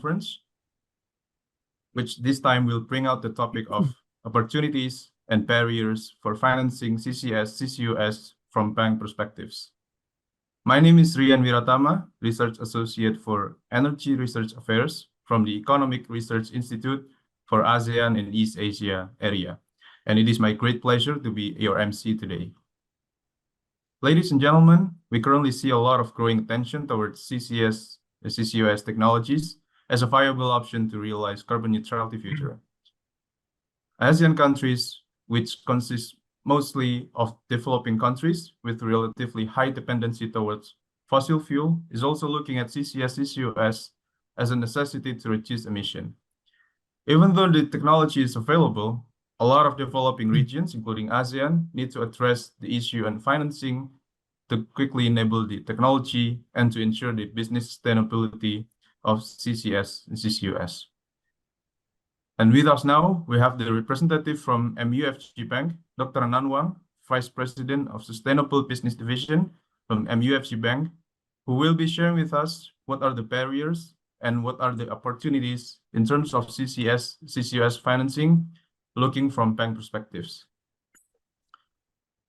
conference, which this time will bring out the topic of opportunities and barriers for financing CCS, CCUS from bank perspectives. My name is Rian Wiratama, Research Associate for Energy Research Affairs from the Economic Research Institute for ASEAN and East Asia area. And it is my great pleasure to be your MC today. Ladies and gentlemen, we currently see a lot of growing attention towards CCS, CCUS technologies as a viable option to realize carbon neutrality future. ASEAN countries, which consist mostly of developing countries with relatively high dependency towards fossil fuel, is also looking at CCS, CCUS as a necessity to reduce emission. Even though the technology is available, a lot of developing regions, including ASEAN, need to address the issue and financing to quickly enable the technology and to ensure the business sustainability of CCS and CCUS. And with us now, we have the representative from MUFG Bank, Dr. Wang, Vice President of Sustainable Business Division from MUFG Bank, who will be sharing with us what are the barriers and what are the opportunities in terms of CCS, CCUS financing, looking from bank perspectives.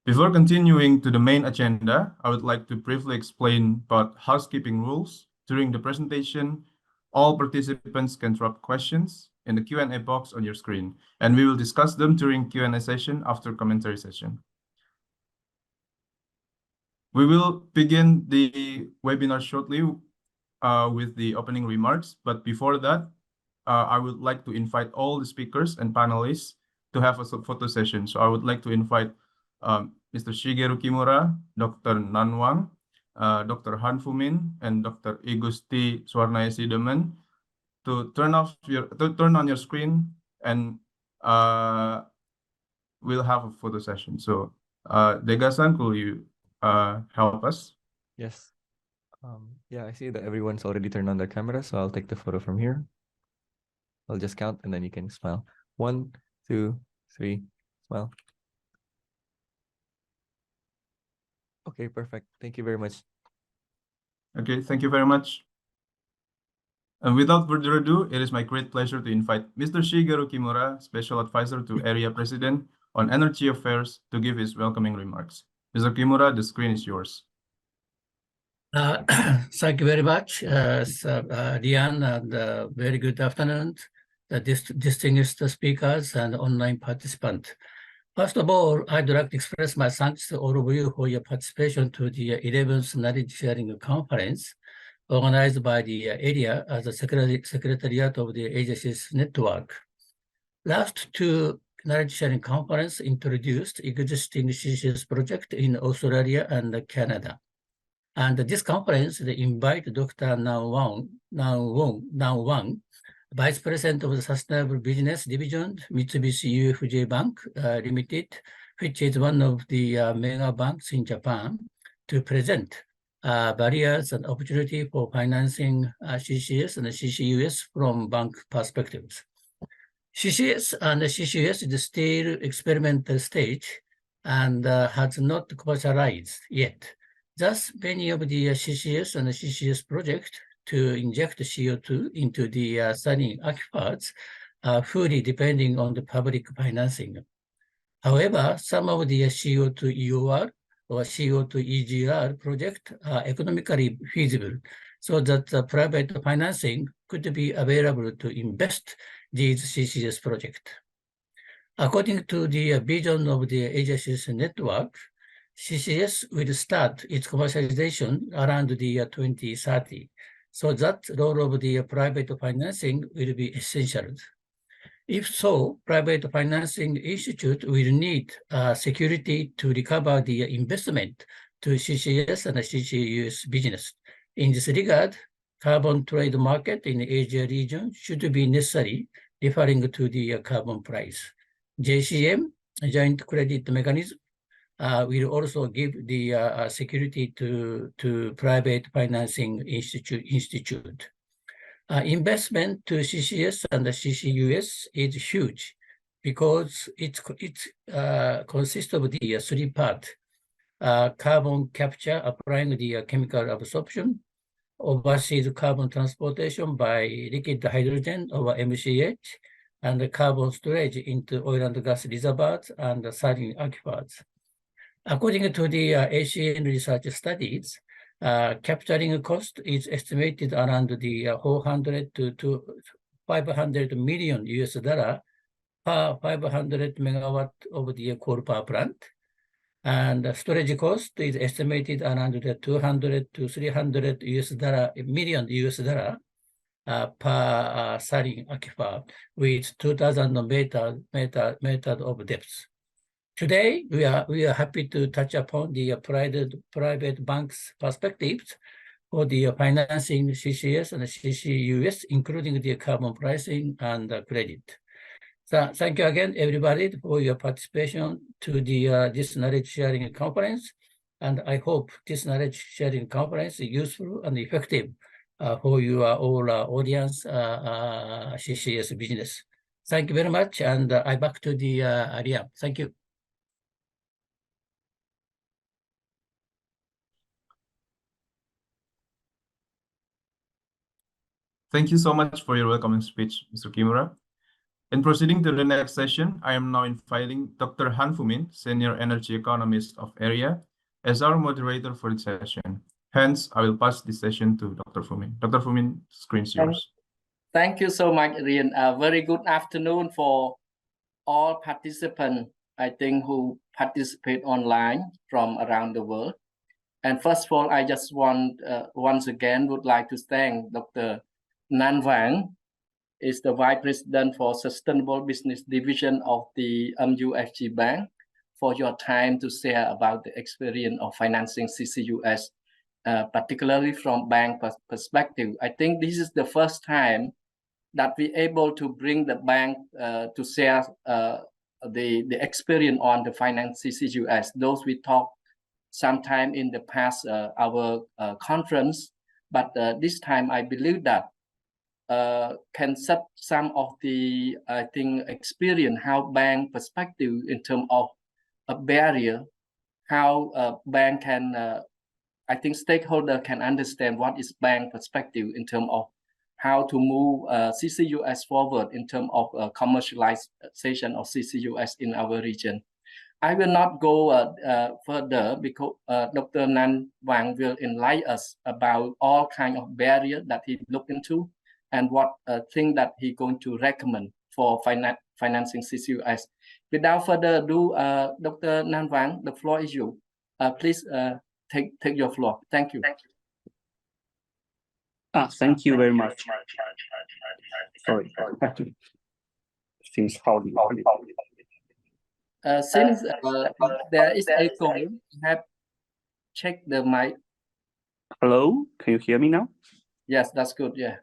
Before continuing to the main agenda, I would like to briefly explain about housekeeping rules. During the presentation, all participants can drop questions in the Q&A box on your screen, and we will discuss them during Q&A session after commentary session. We will begin the webinar shortly with the opening remarks, but before that, I would like to invite all the speakers and panelists to have a photo session. So I would like to invite Mr. Shigeru Kimura, Dr. Wang, Dr. Han Fumin, and Dr. Igusti Swarnayasi Demen to turn on your screen, and we'll have a photo session. So, Degasan, could you help us? Yes. Yeah, I see that everyone's already turned on their camera, so I'll take the photo from here. I'll just count, and then you can smile. 1, 2, 3, smile. Okay, perfect. Thank you very much. Okay, thank you very much. And without further ado, it is my great pleasure to invite Mr. Shigeru Kimura, Special Advisor to ERIA President on Energy Affairs, to give his welcoming remarks. Mr. Kimura, the screen is yours. Thank you very much, Rian, and very good afternoon, the distinguished speakers and online participants. First of all, I'd like to express my thanks to all of you for your participation to the 11th Knowledge Sharing Conference organized by the ERIA as the Secretariat of the Asia CCUS Network. Last two Knowledge Sharing Conference introduced existing CCS project in Australia and Canada. And this conference, they invite Dr. Wang, Vice President of the Sustainable Business Division, MUFG Bank Limited, which is one of the mega banks in Japan, to present barriers and opportunity for financing CCS and CCUS from bank perspectives. CCS and CCUS is still experimental stage and has not commercialized yet. Thus, many of the CCS and CCUS projects to inject CO2 into the sunny aquifers are fully depending on the public financing. However, some of the CO2 EOR or CO2 EGR projects are economically feasible, so that private financing could be available to invest these CCS projects. According to the vision of the Asia CCUS Network, CCS will start its commercialization around the 2030, so that role of the private financing will be essential. If so, private financing institute will need security to recover the investment to CCS and CCUS business. In this regard, carbon trade market in the Asia region should be necessary, referring to the carbon price. JCM, Joint Credit Mechanism, will also give the security to private financing institute. Investment to CCS and the CCUS is huge because it consists of the three parts: carbon capture, applying the chemical absorption, overseas carbon transportation by liquid hydrogen over MCH, and the carbon storage into oil and gas reservoirs and saline aquifers. According to the ASEAN research studies, capturing cost is estimated around the 400 to 500 million US dollar per 500 megawatt of the coal power plant. And the storage cost is estimated around the 200 to 300 million US dollar per saline aquifer with 2,000 meters of depth. Today, we are happy to touch upon the private banks' perspectives for the financing CCS and CCUS, including the carbon pricing and credit. So thank you again, everybody, for your participation to this knowledge sharing conference. And I hope this knowledge sharing conference is useful and effective for your all audience CCS business. Thank you very much. And I back to the ERIA. Thank you. Thank you so much for your welcoming speech, Mr. Kimura. In proceeding to the next session, I am now inviting Dr. Han Fumin, Senior Energy Economist of ERIA, as our moderator for this session. Hence, I will pass this session to Dr. Fumin. Dr. Fumin, screen's yours. Thank you so much, Rian. A very good afternoon for all participants, I think, who participate online from around the world. And first of all, I just want, once again, would like to thank Dr. Wang, is the Vice President for Sustainable Business Division of the MUFG Bank, for your time to share about the experience of financing CCUS, particularly from bank perspective. I think this is the first time that we're able to bring the bank to share the experience on the finance CCUS. Those we talked sometime in the past our conference, but this time I believe that can set some of the, I think, experience how bank perspective in terms of a barrier, how bank can, I think stakeholder can understand what is bank perspective in terms of how to move CCUS forward in terms of commercialization of CCUS in our region. I will not go further because Dr. Wang will enlighten us about all kinds of barriers that he looked into and what thing that he's going to recommend for financing CCUS. Without further ado, Dr. Wang, the floor is yours. Please take your floor. Thank you. Thank you very much. Sorry. Seems howdy. Since there is echo, you have checked the mic. Hello, can you hear me now? Yes, that's good. Yeah.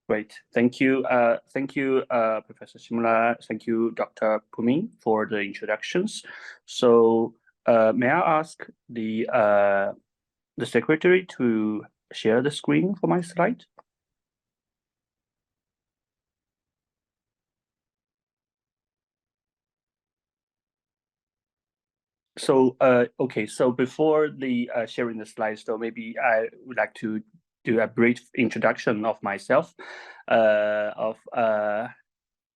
Great. Thank you. Thank you, Professor Shimura. Thank you, Dr. Fumin, for the introductions. So may I ask the secretary to share the screen for my slide? So, okay, so before the sharing the slides, though, maybe I would like to do a brief introduction of myself.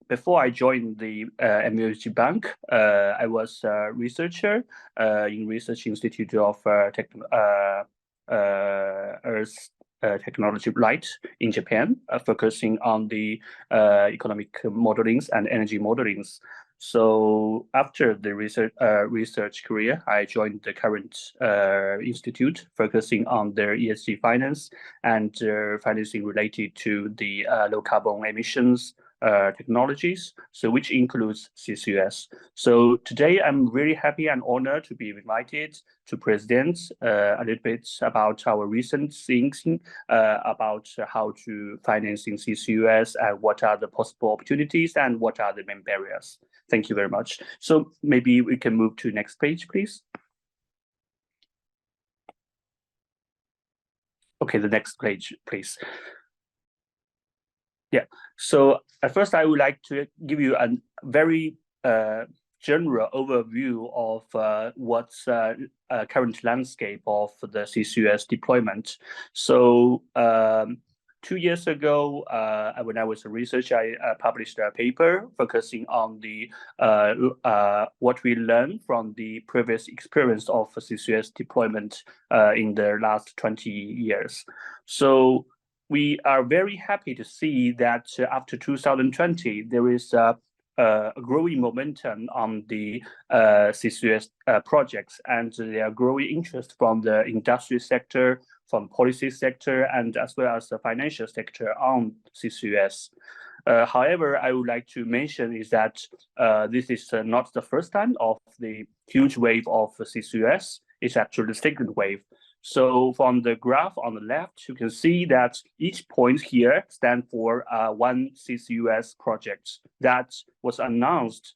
Before I joined the MUFG Bank, I was a researcher in Research Institute of Earth Technology Light in Japan, focusing on the economic modelings and energy modelings. So after the research career, I joined the current institute, focusing on their ESG finance and financing related to the low carbon emissions technologies, so which includes CCUS. So today I'm really happy and honored to be invited to present a little bit about our recent thinking about how to financing CCUS and what are the possible opportunities and what are the main barriers. Thank you very much. So maybe we can move to next page, please. Okay, the next page, please. Yeah, so at first I would like to give you a very general overview of what's current landscape of the CCUS deployment. So 2 years ago, when I was a researcher, I published a paper focusing on the what we learned from the previous experience of CCUS deployment in the last 20 years. So we are very happy to see that after 2020, there is a growing momentum on the CCUS projects, and there are growing interest from the industry sector, from policy sector, and as well as the financial sector on CCUS. However, I would like to mention is that this is not the first time of the huge wave of CCUS. It's actually the second wave. So from the graph on the left, you can see that each point here stands for one CCUS project that was announced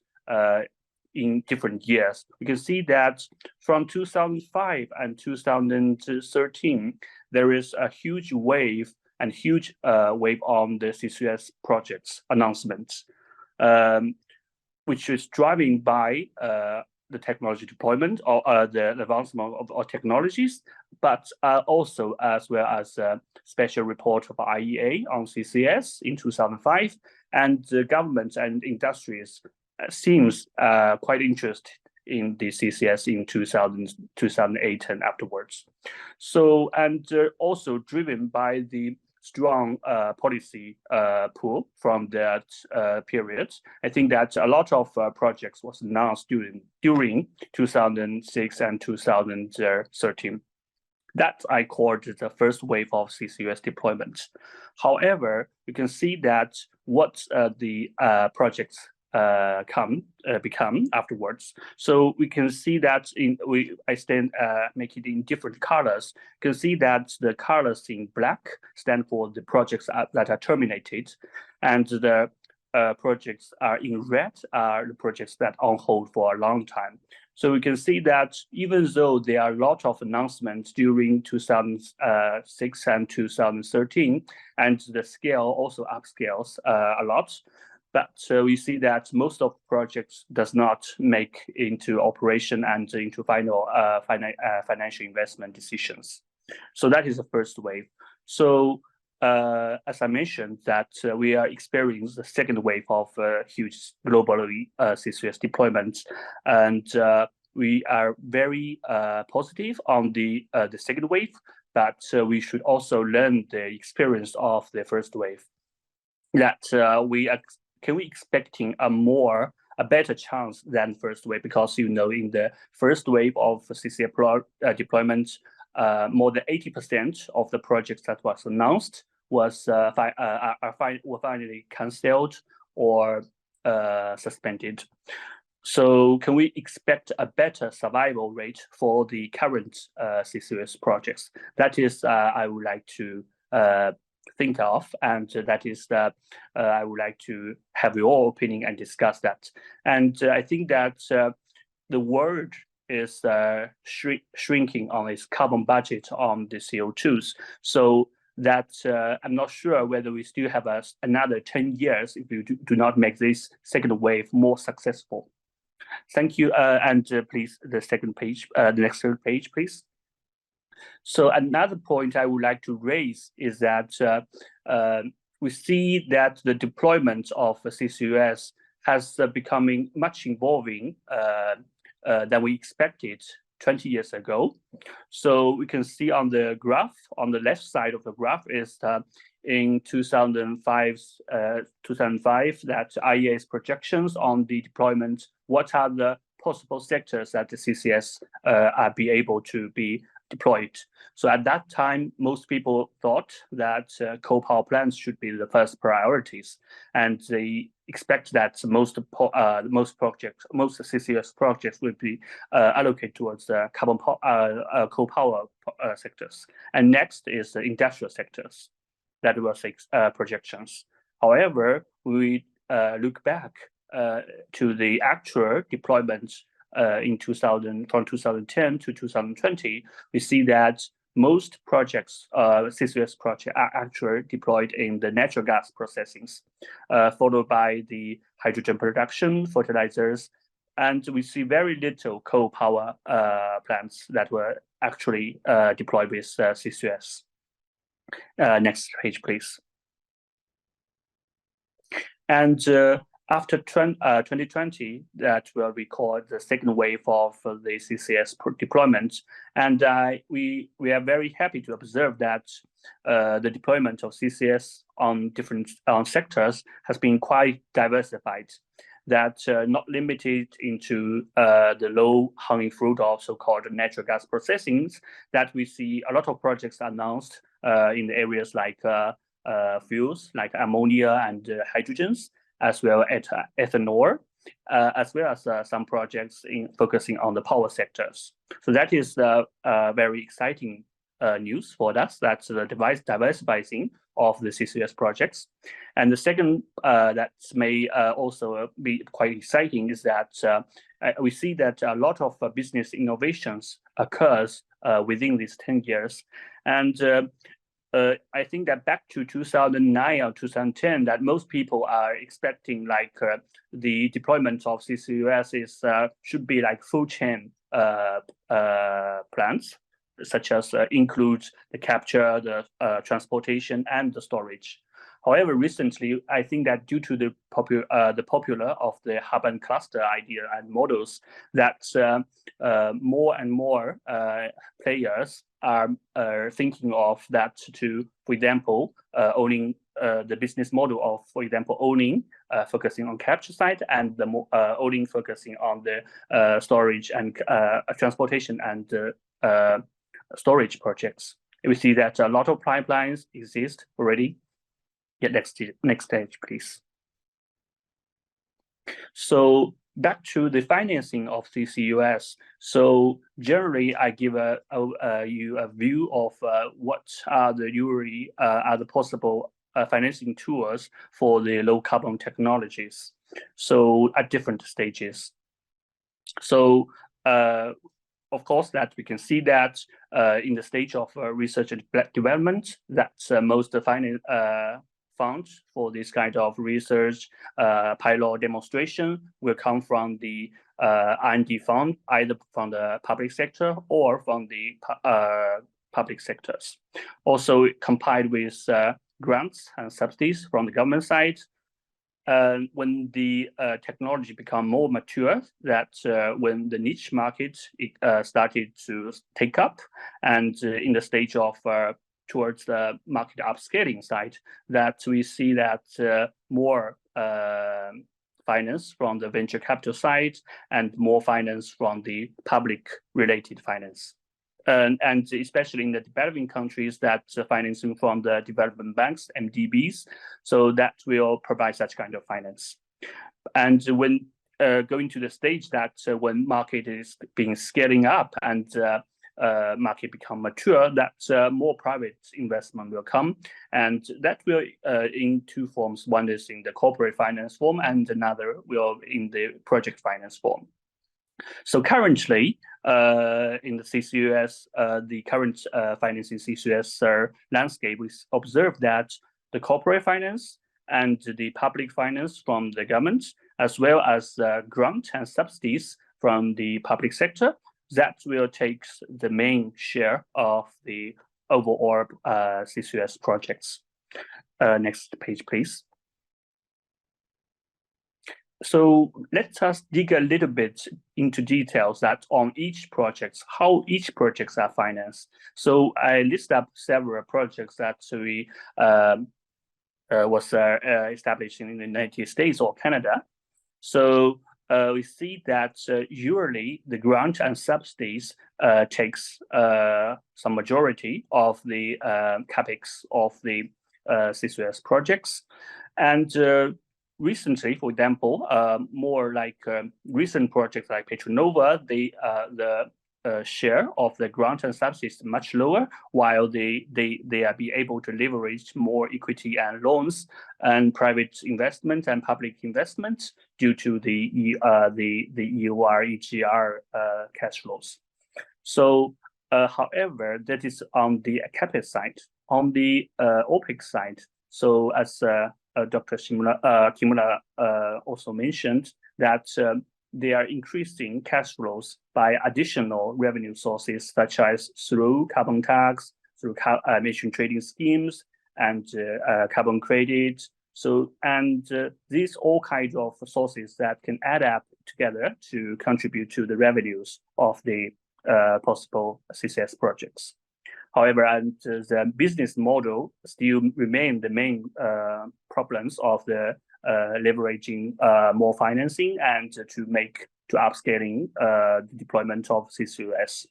in different years. You can see that from 2005 and 2013, there is a huge wave on the CCUS projects announcements, which is driven by the technology deployment or the advancement of technologies, but also as well as a special report of IEA on CCS in 2005, and the government and industries seems quite interested in the CCS in 2008 and afterwards. So, and also driven by the strong policy pull from that period. I think that a lot of projects was announced during 2006 and 2013. That I called the first wave of CCUS deployment. However, you can see that what the projects become afterwards. So we can see that make it in different colors. You can see that the colors in black stand for the projects that are terminated, and the projects are in red are the projects that are on hold for a long time. So we can see that even though there are a lot of announcements during 2006 and 2013, and the scale also upscales a lot, but we see that most of projects does not make into operation and into final financial investment decisions. So that is the first wave. So as I mentioned, that we are experiencing the second wave of huge globally CCUS deployments, and we are very positive on the second wave, but we should also learn the experience of the first wave. That we expecting a better chance than first wave, because in the first wave of CCS deployment, more than 80% of the projects that was announced were finally cancelled or suspended. So can we expect a better survival rate for the current CCUS projects? That is, I would like to think of, and that is that I would like to have your opinion and discuss that. And I think that the world is shrinking on its carbon budget on the CO2s. So that I'm not sure whether we still have another 10 years if we do not make this second wave more successful. Thank you. And please, the second page, the next page, please. So another point I would like to raise is that we see that the deployment of CCUS has becoming much involving than we expected 20 years ago. So we can see on the graph, on the left side of the graph is in 2005 that IEA's projections on the deployment, what are the possible sectors that the CCS are be able to be deployed. So at that time, most people thought that coal power plants should be the first priorities, and they expect that most CCS projects will be allocated towards the coal power sectors. And next is the industrial sectors. That was projections. However, we look back to the actual deployment from 2010 to 2020, we see that most projects, CCUS projects, are actually deployed in the natural gas processings, followed by the hydrogen production, fertilizers, And we see very little coal power plants that were actually deployed with CCUS. Next page, please. And after 2020, that will record the second wave of the CCS deployment. And we are very happy to observe that the deployment of CCS on different sectors has been quite diversified. That not limited into the low-hanging fruit of so-called natural gas processing, that we see a lot of projects announced in the areas like fuels, like ammonia and hydrogens, as well as ethanol, as well as some projects focusing on the power sectors. So that is very exciting news for us. That's the diversifying of the CCUS projects. And the second that may also be quite exciting is that we see that a lot of business innovations occurs within these 10 years. And I think that back to 2009 or 2010, that most people are expecting like the deployment of CCUS should be like full chain plants, such as includes the capture, the transportation, and the storage. However, recently, I think that due to the popular of the hub and cluster idea and models, that more and more players are thinking of that to, for example, owning the business model of, for example, owning, focusing on capture side, and the owning focusing on the storage and transportation and storage projects. We see that a lot of pipelines exist already. Yeah, next stage, please. So back to the financing of CCUS. So generally, I give you a view of what are the possible financing tools for the low carbon technologies. So at different stages. So of course, that we can see that in the stage of research and development, that most finance funds for this kind of research pilot demonstration will come from the R&D fund, either from the public sector or from the public sectors. Also combined with grants and subsidies from the government side. When the technology become more mature, that when the niche market started to take up, and in the stage of towards the market upscaling side, that we see that more finance from the venture capital side and more finance from the public related finance. And especially in the developing countries, that financing from the development banks, MDBs, so that will provide such kind of finance. And when going to the stage that when market is being scaling up and market become mature, that more private investment will come, and that will in two forms. One is in the corporate finance form, and another will in the project finance form. So currently, in the CCUS, the current financing CCUS landscape, we observe that the corporate finance and the public finance from the government, as well as grant and subsidies from the public sector, that will take the main share of the overall CCUS projects. Next page, please. So let us dig a little bit into details that on each project, how each projects are financed. So I list up several projects that we was established in the United States or Canada. So we see that usually the grant and subsidies takes some majority of the capex of the CCUS projects. And recently, for example, more like recent projects like Petronova, the share of the grant and subsidies is much lower, while they are be able to leverage more equity and loans and private investment and public investment due to the EUR, EGR cash flows. So, however, that is on the capex side. On the OPEX side, so as Dr. Kimura also mentioned, that they are increasing cash flows by additional revenue sources, such as through carbon tax, through emission trading schemes, and carbon credit. So, and these all kinds of sources that can add up together to contribute to the revenues of the possible CCS projects. However, and the business model still remain the main problems of the leveraging more financing and to upscaling the deployment of CCUS.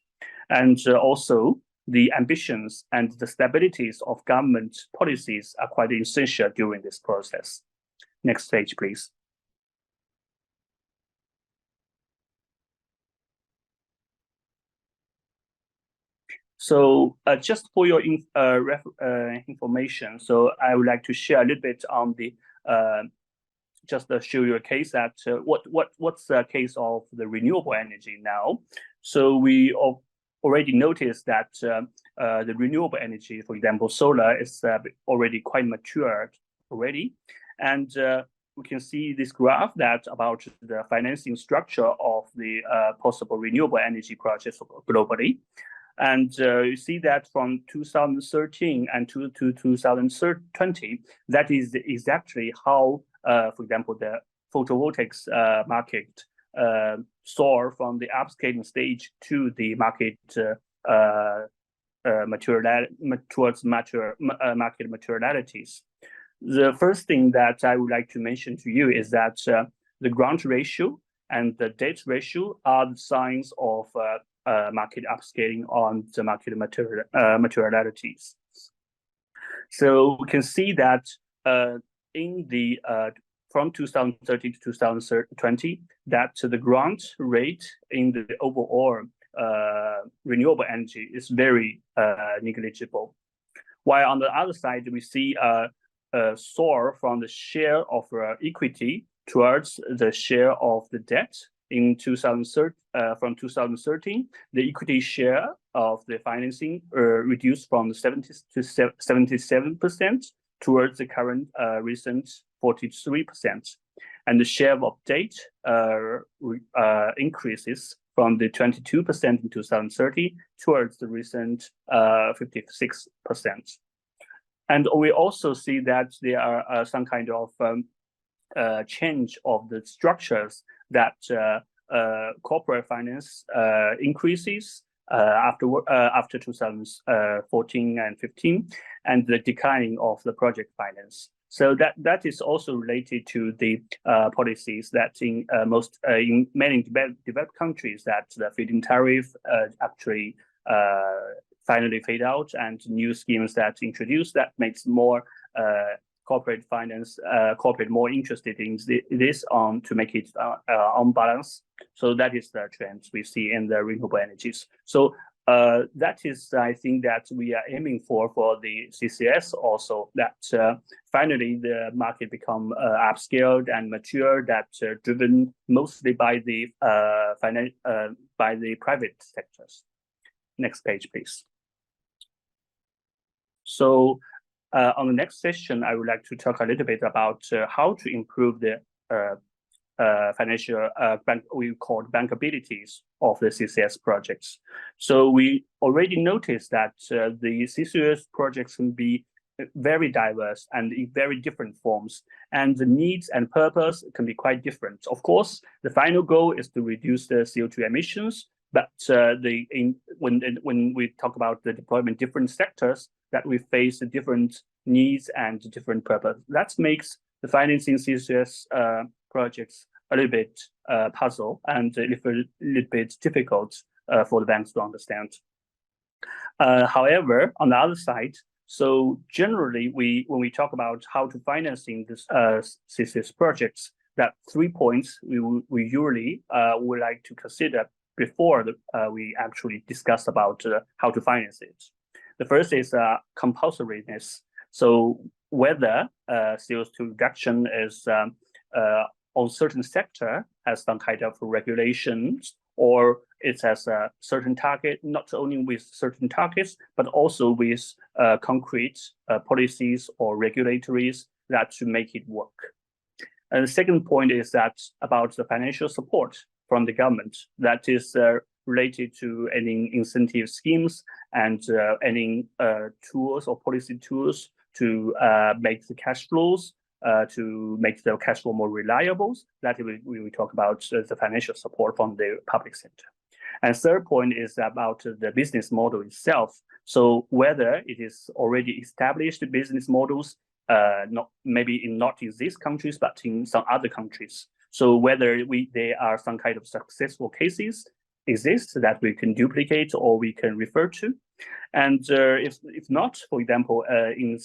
And also the ambitions and the stabilities of government policies are quite essential during this process. Next page, please. So just for your information, so I would like to share a little bit on the just to show you a case that what's the case of the renewable energy now. So we already noticed that the renewable energy, for example, solar, is already quite matured already, and we can see this graph that about the financing structure of the possible renewable energy projects globally. And you see that from 2013 and to 2020, that is exactly how, for example, the photovoltaics market soar from the upscaling stage to the market towards market maturities. The first thing that I would like to mention to you is that the grant ratio and the debt ratio are the signs of market upscaling on the market materialities. So we can see that in the from 2013 to 2020, that the grant rate in the overall renewable energy is very negligible. While on the other side, we see a soar from the share of equity towards the share of the debt. In 2013, from 2013, the equity share of the financing reduced from 70 to 77% towards the current recent 43%, and the share of debt increases from the 22% in 2030 towards the recent 56%. And we also see that there are some kind of change of the structures that corporate finance increases after 2014 and 15, and the declining of the project finance. So that is also related to the policies that in many developed countries, that the feed-in tariff actually finally fade out, and new schemes that introduce that makes more corporate finance, corporate more interested in this to make it on balance. So that is the trends we see in the renewable energies. So that is, I think, that we are aiming for the CCS also, that finally the market become upscaled and mature, that driven mostly by the private sectors. Next page, please. So on the next session, I would like to talk a little bit about how to improve the financial we call bankabilities of the CCS projects. So we already noticed that the CCUS projects can be very diverse and in very different forms, and the needs and purpose can be quite different. Of course, the final goal is to reduce the CO2 emissions, but when we talk about the deployment different sectors, that we face the different needs and different purpose. That makes the financing CCS projects a little bit puzzle and a little bit difficult for the banks to understand. However, on the other side, so generally, when we talk about how to financing this CCS projects, that 3 points we usually would like to consider before we actually discuss about how to finance it. The first is compulsoriness. So whether CO2 reduction is on certain sector has some kind of regulations, or it has a certain target, not only with certain targets, but also with concrete policies or regulatories that to make it work. And the second point is that about the financial support from the government that is related to any incentive schemes and any tools or policy tools to make the cash flows, to make the cash flow more reliable. That we talk about the financial support from the public sector. And third point is about the business model itself. So whether it is already established business models, not in these countries, but in some other countries. So whether there are some kind of successful cases exist that we can duplicate or we can refer to. And if not, for example, in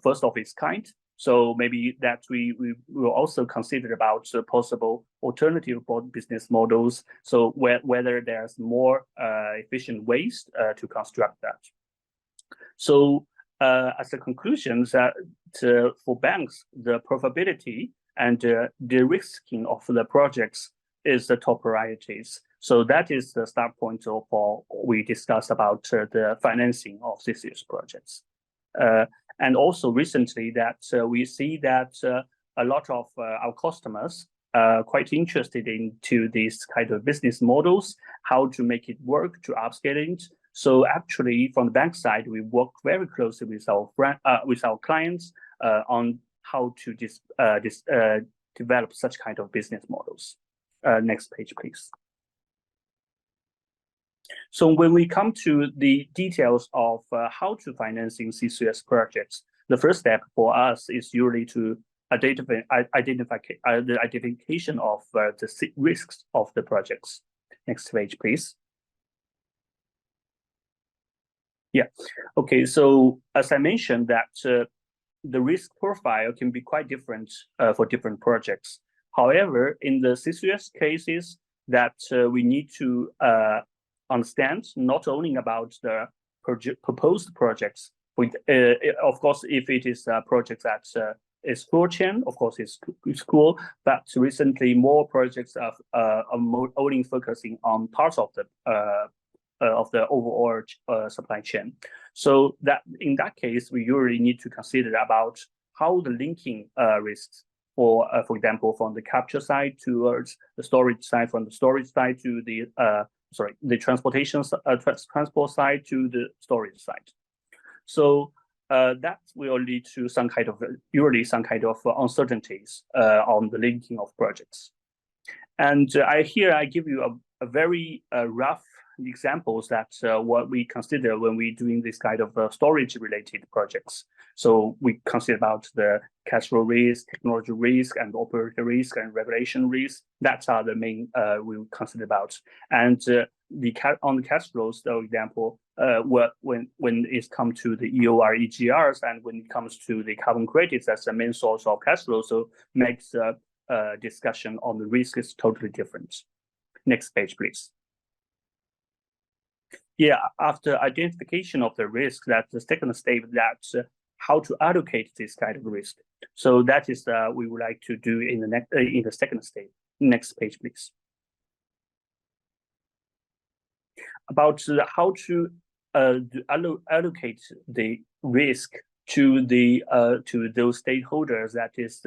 first of its kind, so maybe that we will also consider about possible alternative for business models. So whether there's more efficient ways to construct that. So as a conclusion, that for banks, the profitability and the risking of the projects is the top priorities. So that is the start point for we discussed about the financing of CCUS projects. And also recently that we see that a lot of our customers are quite interested into these kind of business models, how to make it work, to upscale it. So actually, from the bank side, we work very closely with our clients on how to develop such kind of business models. Next page, please. So when we come to the details of how to financing CCUS projects, the first step for us is usually to identify the identification of the risks of the projects. Next page, please. Yeah. Okay. So as I mentioned, that the risk profile can be quite different for different projects. However, in the CCUS cases, that we need to understand not only about the proposed projects. Of course, if it is a project that is full chain, of course, it's cool. But recently, more projects are only focusing on parts of the overall supply chain. So that in that case, we usually need to consider about how the linking risks, for example, from the capture side towards the storage side, from the storage side to the transportation transport side to the storage side. So that will lead to some kind of uncertainties on the linking of projects. And I give you a very rough examples that what we consider when we're doing this kind of storage related projects. So we consider about the cash flow risk, technology risk, and operator risk and regulation risk. That's are the main we consider about. And on the cash flows, for example, when it comes to the EOR, EGRs, and when it comes to the carbon credits, that's the main source of cash flow. So makes discussion on the risk is totally different. Next page, please. Yeah, after identification of the risk, that's the second step, that's how to allocate this kind of risk. So that is we would like to do in the second step. Next page, please. About how to allocate the risk to those stakeholders that is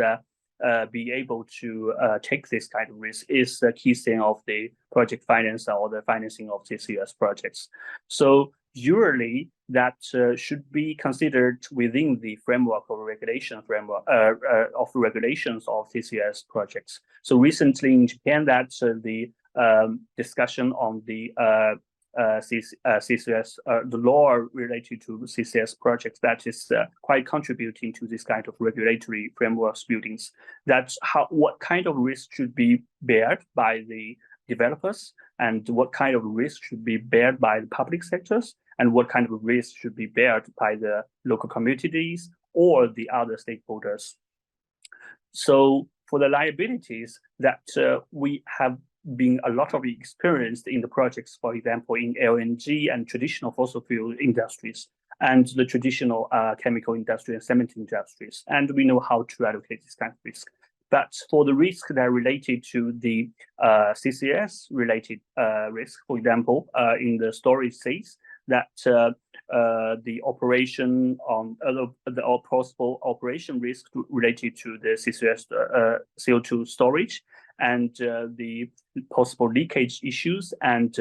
be able to take this kind of risk is the key thing of the project finance or the financing of CCUS projects. So usually that should be considered within the framework of regulations of CCUS projects. So recently in Japan, that's the discussion on the CCS, the law related to CCS projects that is quite contributing to this kind of regulatory frameworks buildings. That's what kind of risk should be bared by the developers, and what kind of risk should be bared by the public sectors, and what kind of risk should be bared by the local communities or the other stakeholders. So for the liabilities that we have been a lot of experience in the projects, for example, in LNG and traditional fossil fuel industries, and the traditional chemical industry and cement industries. And we know how to allocate this kind of risk. But for the risk that are related to the CCS related risk, for example, in the storage phase, that the operation on the possible operation risk related to the CCUS CO2 storage, and the possible leakage issues, and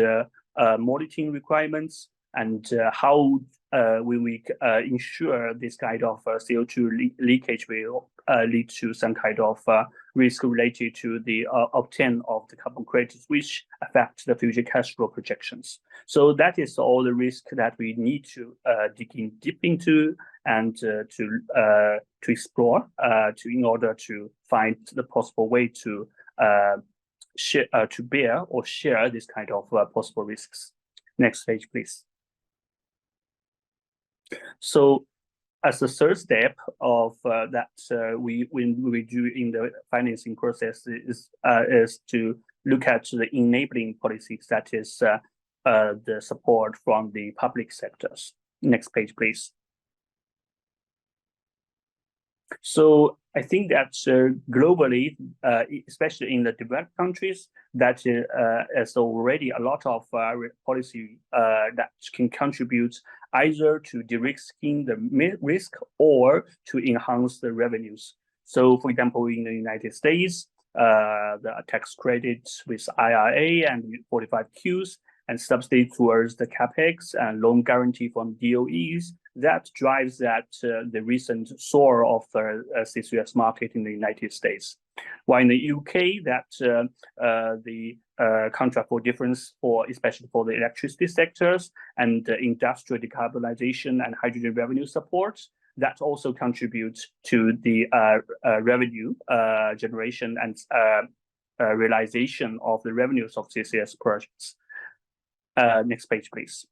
monitoring requirements, and how will we ensure this kind of CO2 leakage will lead to some kind of risk related to the obtain of the carbon credits, which affect the future cash flow projections. So that is all the risk that we need to dig in deep into, and to explore in order to find the possible way to share, to bear or share this kind of possible risks. Next page, please. So, as the third step of that we do in the financing process is to look at the enabling policies, that is the support from the public sectors. Next page, please. So I think that globally, especially in the developed countries, that is already a lot of policy that can contribute either to de-risking the risk or to enhance the revenues. So, for example, in the United States, the tax credits with IRA and 45Qs, and subsidy towards the capex and loan guarantee from DOEs, that drives the recent soar of the CCUS market in the United States. While in the UK, that the contract for difference, especially for the electricity sectors and industrial decarbonization and hydrogen revenue support, that also contributes to the revenue generation and realization of the revenues of CCS projects. Next page, please.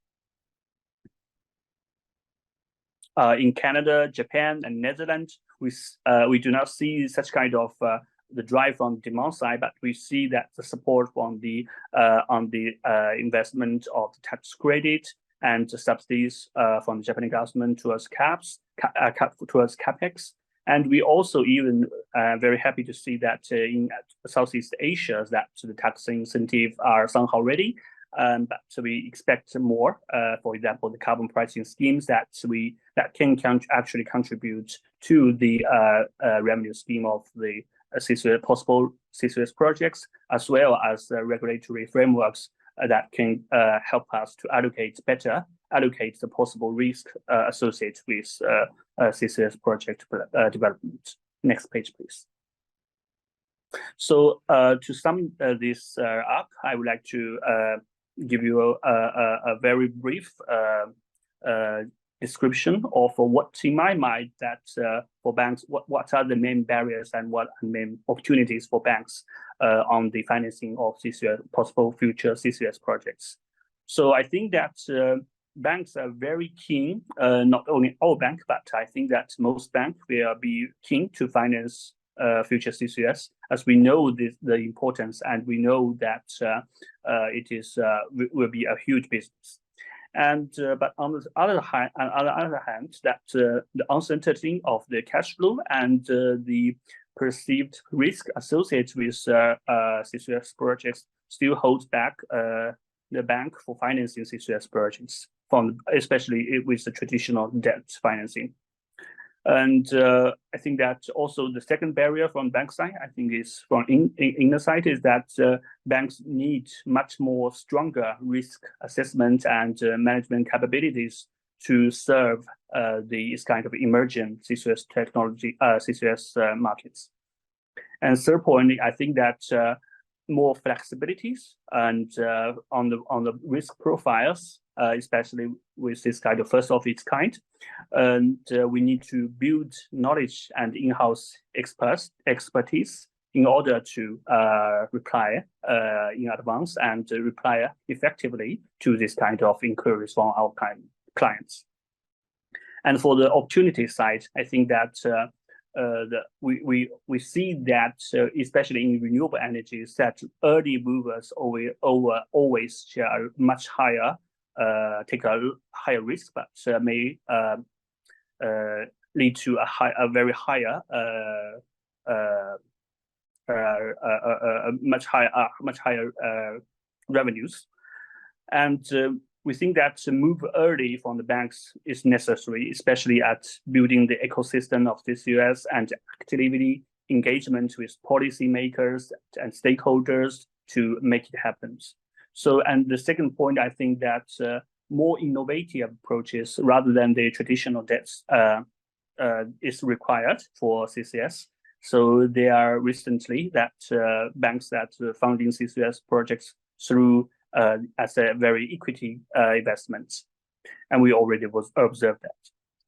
In Canada, Japan, and Netherlands, we do not see such kind of the drive from demand side, but we see that the support from the on the investment of the tax credit and the subsidies from the Japanese government towards towards capex. And we also even very happy to see that in Southeast Asia, that the tax incentives are somehow ready. But we expect more. For example, the carbon pricing schemes that can actually contribute to the revenue scheme of the possible CCUS projects, as well as the regulatory frameworks that can help us to allocate the possible risk associated with CCUS project development. Next page, please. So to sum this up, I would like to give you a very brief description of what's in my mind that for banks, what are the main barriers and what are the main opportunities for banks on the financing of CCUS, possible future CCUS projects. So I think that banks are very keen, not only our bank, but I think that most banks will be keen to finance future CCUS, as we know the importance, and we know that will be a huge business. And but on the other hand, that the uncertainty of the cash flow and the perceived risk associated with CCUS projects still holds back the bank for financing CCUS projects, especially with the traditional debt financing. And I think that also the second barrier from bank side, I think, is from inner side, is that banks need much more stronger risk assessment and management capabilities to serve these kind of emerging CCUS technology, CCUS markets. And third point, I think that more flexibilities and on the risk profiles, especially with this kind of first of its kind, and we need to build knowledge and in-house expertise in order to reply in advance and reply effectively to this kind of inquiries from our clients. And for the opportunity side, I think that we see that especially in renewable energies, that early movers always share a much higher take a higher risk, but may lead to a very higher much higher revenues. And we think that to move early from the banks is necessary, especially at building the ecosystem of CCUS and activity engagement with policymakers and stakeholders to make it happen. So, and the second point, I think that more innovative approaches rather than the traditional debts is required for CCS. So there are recently that banks that funding CCS projects through as a very equity investment, and we already observed that.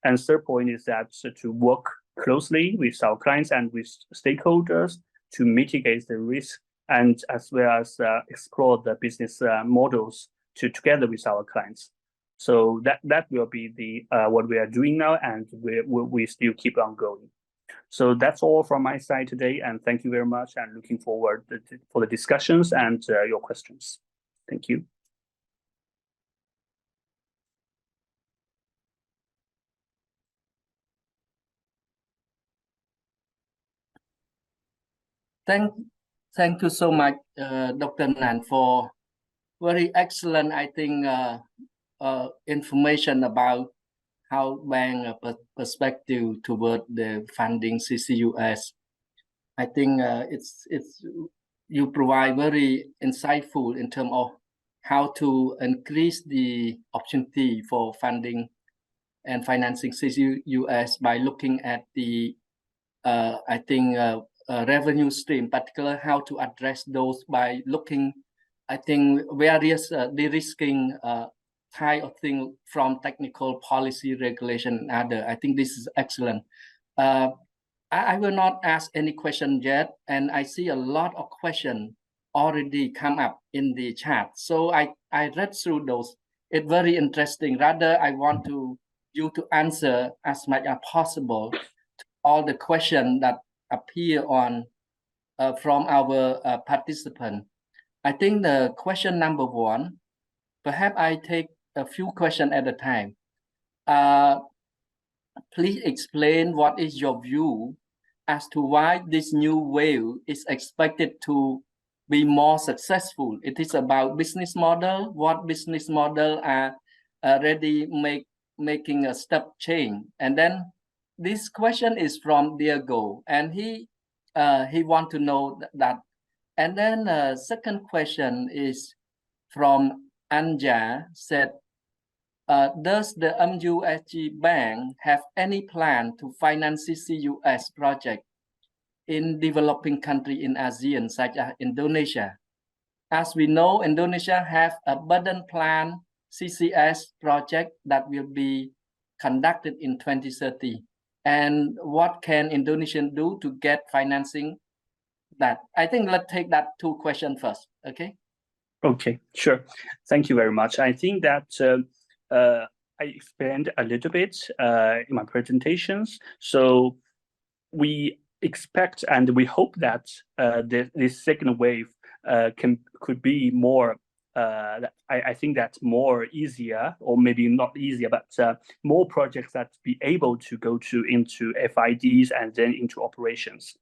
And third point is that to work closely with our clients and with stakeholders to mitigate the risk, and as well as explore the business models together with our clients. So that will be the what we are doing now, and we still keep on going. So that's all from my side today, and thank you very much, and looking forward for the discussions and your questions. Thank you. Thank you so much, Dr. Nan, for very excellent, I think, information about how bank perspective toward the funding CCUS. I think it's you provide very insightful in terms of how to increase the opportunity for funding and financing CCUS by looking at the I think revenue stream, particularly how to address those by looking, I think, various de-risking type of thing from technical policy regulation and other. I think this is excellent. I will not ask any question yet, and I see a lot of questions already come up in the chat. So I read through those. It's very interesting. Rather, I want you to answer as much as possible to all the questions that appear on from our participant. I think the question number one, perhaps I take a few questions at a time. Please explain what is your view as to why this new wave is expected to be more successful. It is about business model. What business model are already making a step change? And then this question is from Diego, and he want to know that. And then second question is from Anja, said, does the MUFG Bank have any plan to finance CCUS project in developing country in ASEAN, such as Indonesia? As we know, Indonesia have a burden plan CCS project that will be conducted in 2030. And what can Indonesia do to get financing that? I think let's take that two questions first, okay? Okay, sure. Thank you very much. I think that I explained a little bit in my presentations. So we expect and we hope that this second wave could be more. I think that's more easier, or maybe not easier, but more projects that be able to go into FIDs and then into operations.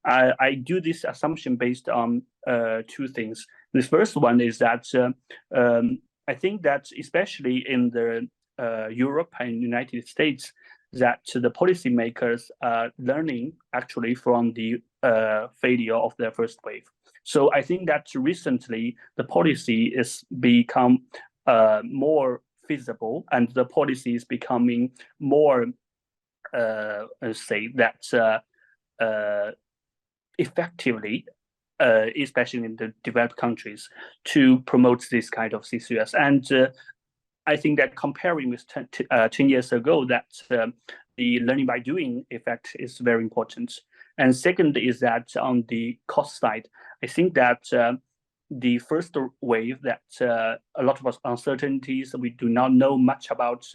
I do this assumption based on two things. The first one is that I think that especially in the Europe and United States, that the policymakers are learning actually from the failure of their first wave. So I think that recently the policy is become more feasible, and the policy is becoming more, say that effectively, especially in the developed countries, to promote this kind of CCUS. And I think that comparing with 10 years ago, that the learning by doing effect is very important. And second is that on the cost side, I think that the first wave, that a lot of uncertainties, we do not know much about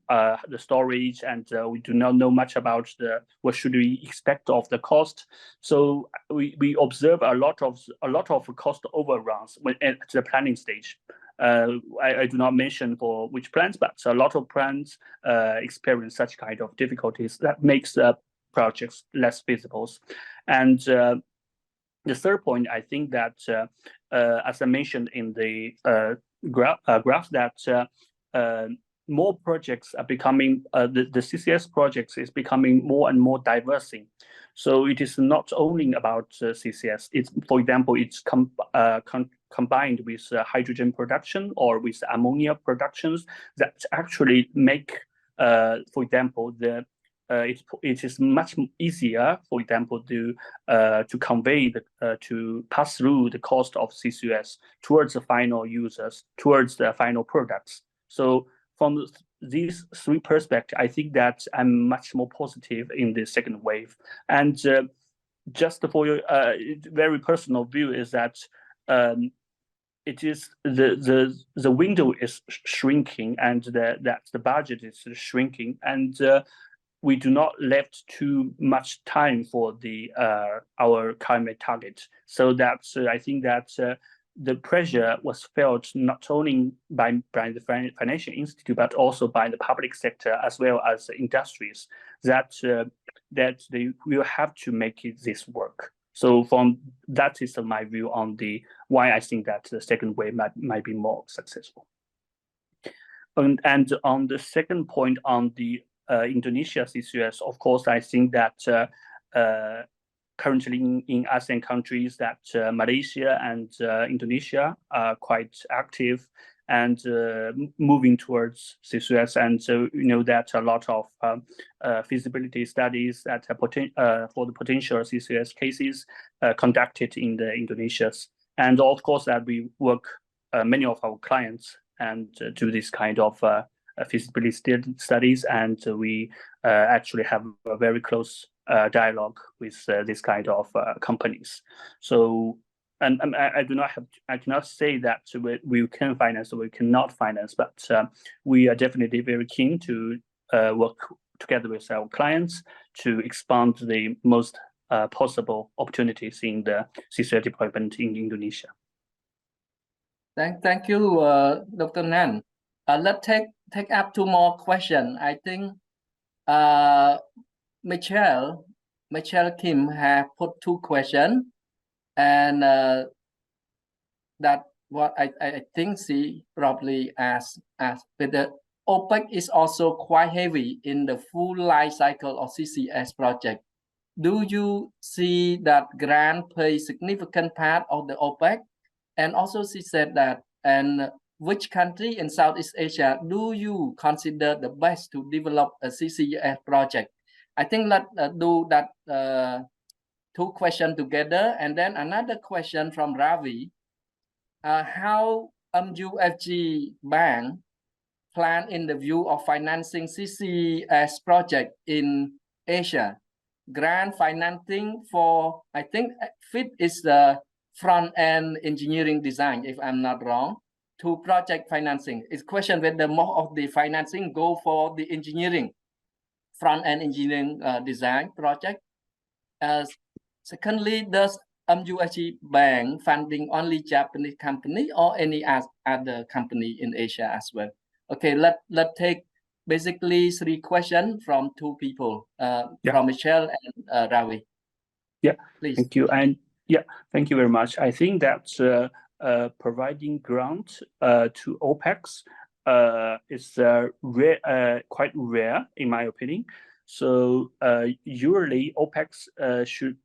the storage, and we do not know much about what should we expect of the cost. So we observe a lot of cost overruns at the planning stage. I do not mention for which plans, but a lot of plans experience such kind of difficulties that makes projects less feasible. And the third point, I think that as I mentioned in the graph that more projects are becoming, the CCS projects is becoming more and more diverse. So it is not only about CCS. It's, for example, it's combined with hydrogen production or with ammonia productions that actually make, for example, it is much easier, for example, to convey to pass through the cost of CCUS towards the final users, towards the final products. So from these three perspectives, I think that I'm much more positive in the second wave. And just for your very personal view is that it is the window is shrinking, and that the budget is shrinking, and we do not left too much time for our climate target. So that's I think that the pressure was felt not only by the financial institute, but also by the public sector as well as the industries, that they will have to make this work. So that is my view on why I think that the second wave might be more successful. And on the second point on the Indonesia CCUS, of course, I think that currently in ASEAN countries, that Malaysia and Indonesia are quite active and moving towards CCUS. And so you know that a lot of feasibility studies that for the potential CCUS cases conducted in the Indonesia. And of course that we work, many of our clients, and do this kind of feasibility studies, and we actually have a very close dialogue with this kind of companies. So, and I cannot say that we can finance or we cannot finance, but we are definitely very keen to work together with our clients to expand the most possible opportunities in the CCUS deployment in Indonesia. Thank you, Dr. Nan. Let's take up two more questions. I think Michelle Kim have put two questions, and that what I think she probably asked, but the OPEX is also quite heavy in the full life cycle of CCS project. Do you see that grant play significant part of the OPEX? And also she said that, and which country in Southeast Asia do you consider the best to develop a CCUS project? I think let's do that two questions together. And then another question from Ravi. How MUFG Bank plan in the view of financing CCS project in Asia? Grant financing for, I think FIT is the front-end engineering design, if I'm not wrong, to project financing. It's question whether more of the financing go for the engineering, front-end engineering design project. Secondly, does MUFG Bank funding only Japanese company or any other company in Asia as well? Okay, let's take basically three questions from two people, from Michelle and Ravi. Yeah, please. Thank you. And yeah, thank you very much. I think that providing grant to OPEX is quite rare, in my opinion. So usually OPEX should,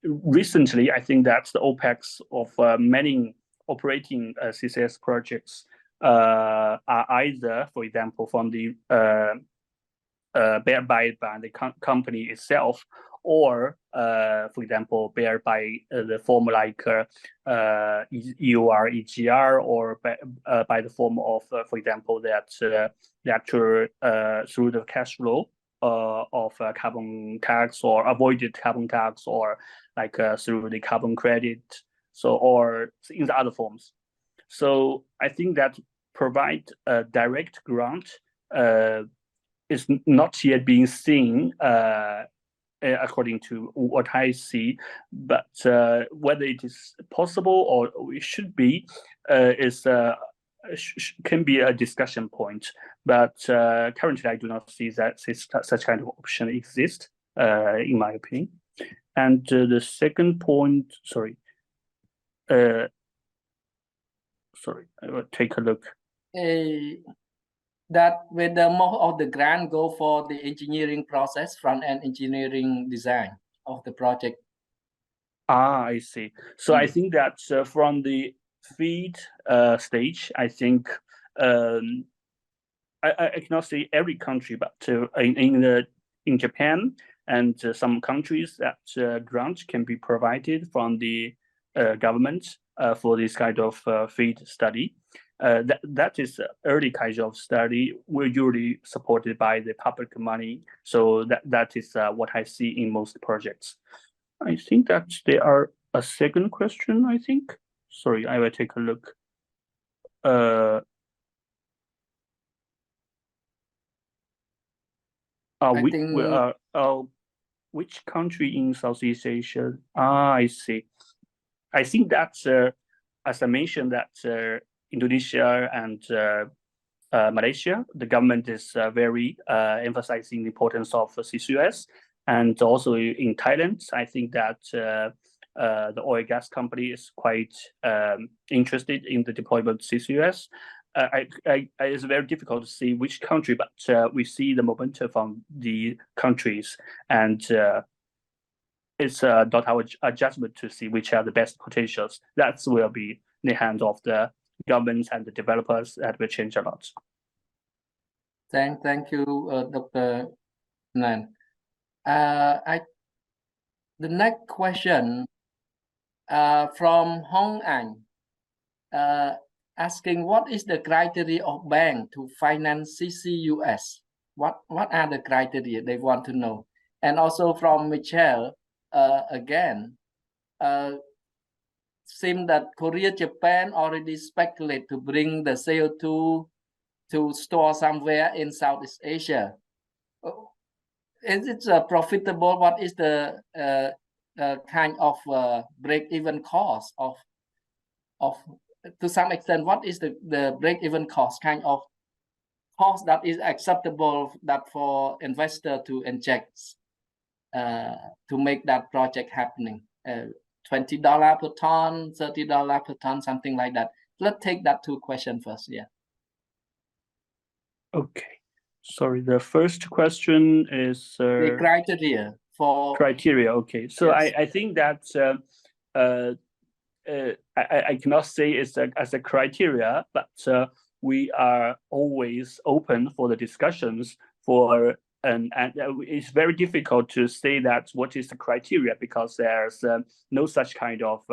recently, I think that the OPEX of many operating CCS projects are either, for example, from the bear by the company itself, or for example, bear by the form like EUR, EGR, or by the form of, for example, that through the cash flow of carbon tax or avoided carbon tax, or like through the carbon credit, so or in the other forms. So I think that provide a direct grant is not yet being seen according to what I see, but whether it is possible or it should be can be a discussion point. But currently, I do not see that such kind of option exists, in my opinion. And the second point, sorry. sorry, I will take a look. That whether most of the grant go for the engineering process, front-end engineering design of the project. I see. So I think that from the feed stage, I think I cannot say every country, but in Japan and some countries that grant can be provided from the government for this kind of feed study. That is early kind of study. We're usually supported by the public money. So that is what I see in most projects. I think that there are a second question, I think. Sorry, I will take a look. Which country in Southeast Asia? I see. I think that, as I mentioned, that Indonesia and Malaysia, the government is very emphasizing the importance of CCUS. And also in Thailand, I think that the oil and gas company is quite interested in the deployment of CCUS. It's very difficult to see which country, but we see the momentum from the countries, and it's not our judgment to see which are the best potentials. That will be in the hands of the governments and the developers. That will change a lot. Thank you, Dr. Nan. The next question from Hong Ang, asking what is the criteria of bank to finance CCUS? What are the criteria they want to know? And also from Michelle, again, seems that Korea, Japan already speculate to bring the CO2 to store somewhere in Southeast Asia. Is it profitable? What is the kind of break-even cost of to some extent? What is the break-even cost, kind of cost that is acceptable that for investor to inject to make that project happening? $20 per ton, $30 per ton, something like that. Let's take that two questions first. Yeah. Okay. Sorry, the first question is the criteria for criteria. Okay, so yes. I think that I cannot say it's as a criteria, but we are always open for the discussions for and it's very difficult to say that what is the criteria, because there's no such kind of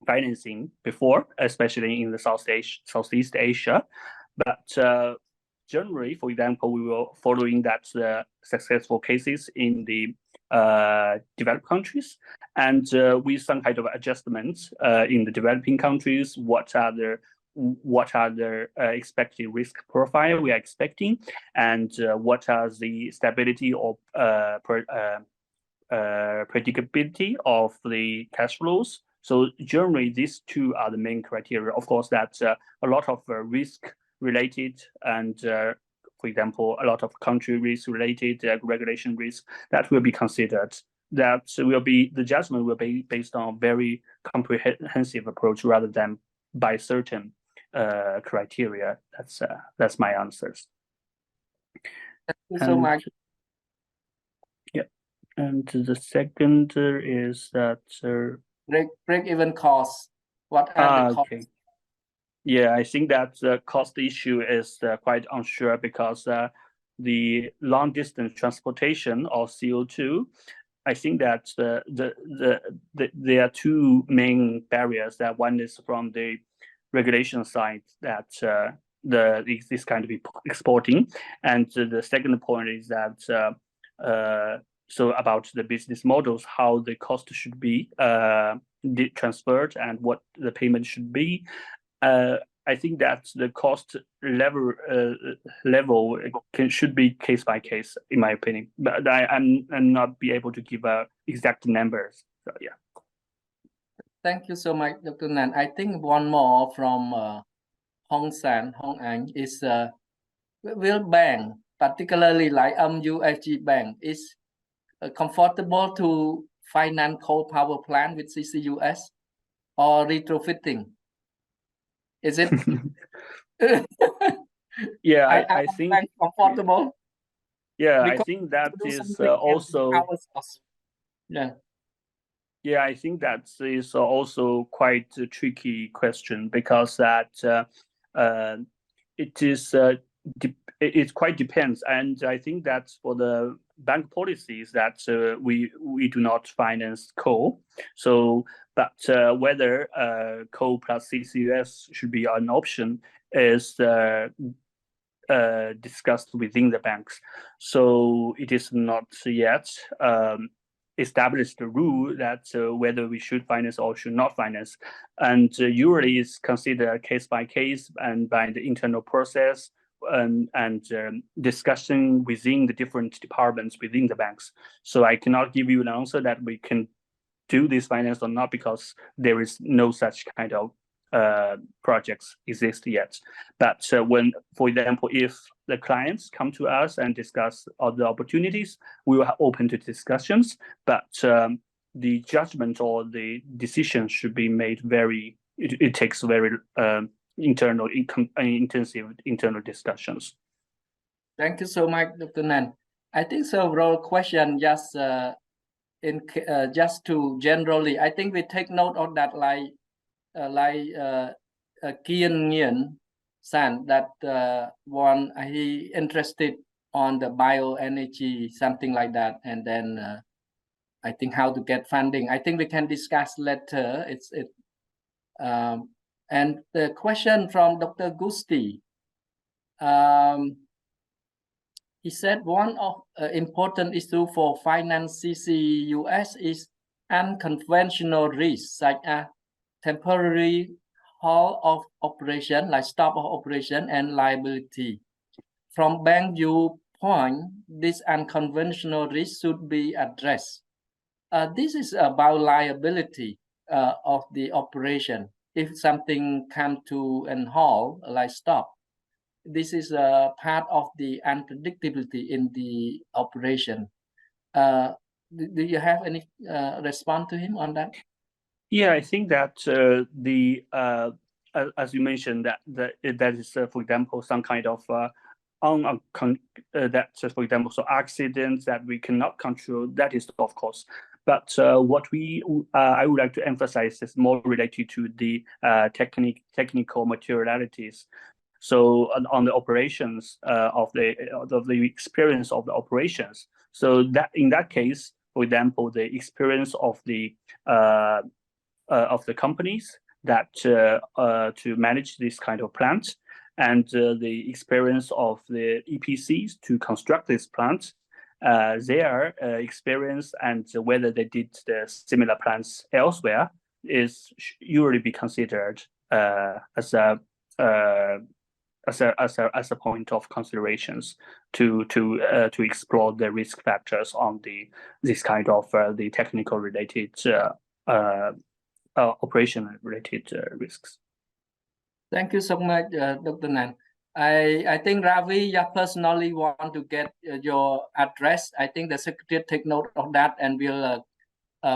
financing before, especially in the Southeast Asia. But generally, for example, we were following that successful cases in the developed countries, and with some kind of adjustments in the developing countries. What are the expected risk profile we are expecting, and what are the stability or predictability of the cash flows? So generally, these two are the main criteria. Of course, that's a lot of risk related, and for example, a lot of country risk related, regulation risk that will be considered. That will be, the judgment will be based on a very comprehensive approach rather than by certain criteria. That's my answers. Thank you so much. Yeah, and the second is that break-even costs. What are the costs? Okay. Yeah, I think that the cost issue is quite unsure, because the long distance transportation of CO2, I think that there are two main barriers. That one is from the regulation side, that this kind of exporting, and the second point is that so about the business models, how the cost should be transferred and what the payment should be. I think that the cost level should be case by case, in my opinion. But I'm not be able to give exact numbers. So yeah. Thank you so much, Dr. Nan. I think one more from Hong Ang is will bank, particularly like MUFG Bank, is comfortable to finance coal power plant with CCUS or retrofitting? Is it? Yeah, I I think comfortable. yeah, I Because think that do is something and also ourselves. Yeah. yeah, I think that is also quite a tricky question because that it is it quite depends, and I think that for the bank policies that we do not finance coal. So, but whether coal plus CCUS should be an option is discussed within the banks. So it is not yet established a rule that whether we should finance or should not finance. And usually it's considered case by case and by the internal process and discussion within the different departments within the banks. So I cannot give you an answer that we can do this finance or not because there is no such kind of projects exist yet. But when, for example, if the clients come to us and discuss other opportunities, we will open to discussions. But the judgment or the decision should be made very. It takes very intensive internal discussions. Thank you so much, Dr. Nan. I think several questions just just to generally. I think we take note of that, like Kian Nguyen San, that one he interested on the bioenergy, something like that, and then I think how to get funding. I think we can discuss later. And the question from Dr. Gusti. He said one of important issue for finance CCUS is unconventional risks such as temporary halt of operation, like stop of operation, and liability. From bank viewpoint, this unconventional risk should be addressed. This is about liability of the operation. If something comes to an halt, like stop, this is a part of the unpredictability in the operation. Do you have any response to him on that? Yeah, I think that as you mentioned that is for example some kind of that for example so accidents that we cannot control, that is of course. But what I would like to emphasize is more related to the technical materialities. So on the operations of the experience of the operations. So that in that case, for example, the experience of the companies that to manage this kind of plant, and the experience of the EPCs to construct this plant, their experience and whether they did the similar plants elsewhere is usually be considered as a point of considerations to explore the risk factors on this kind of the technical related operation related risks. Thank you so much, Dr. Nan. I think Ravi, you personally want to get your address. I think the secretary take note of that and will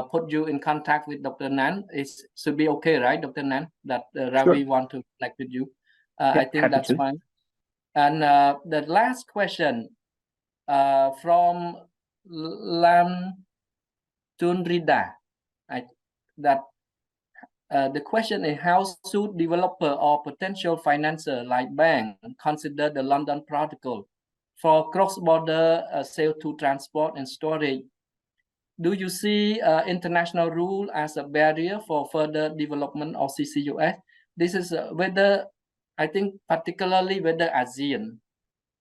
put you in contact with Dr. Nan. It should be okay, right, Dr. Nan? That Ravi want to connect with you. I think that's fine. And the last question from Lam Tunrida, the question is, how should developer or potential financer like bank consider the London Protocol for cross-border CO2 transport and storage? Do you see international rule as a barrier for further development of CCUS? This is whether, I think particularly whether ASEAN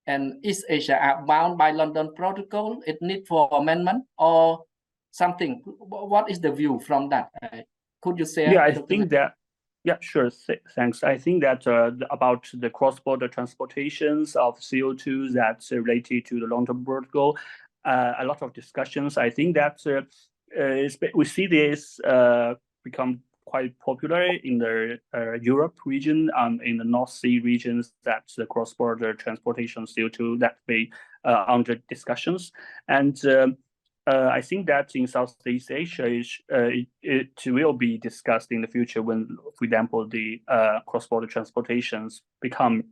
and East Asia are bound by London Protocol, it need for amendment or something. What is the view from that? Could you say? Yeah, I think that. Yeah, sure. Thanks. I think that about the cross-border transportations of CO2 that's related to the London Protocol, a lot of discussions. I think that we see this become quite popular in the Europe region, in the North Sea regions, that the cross-border transportation CO2 that be under discussions. And I think that in Southeast Asia, it will be discussed in the future when, for example, the cross-border transportations become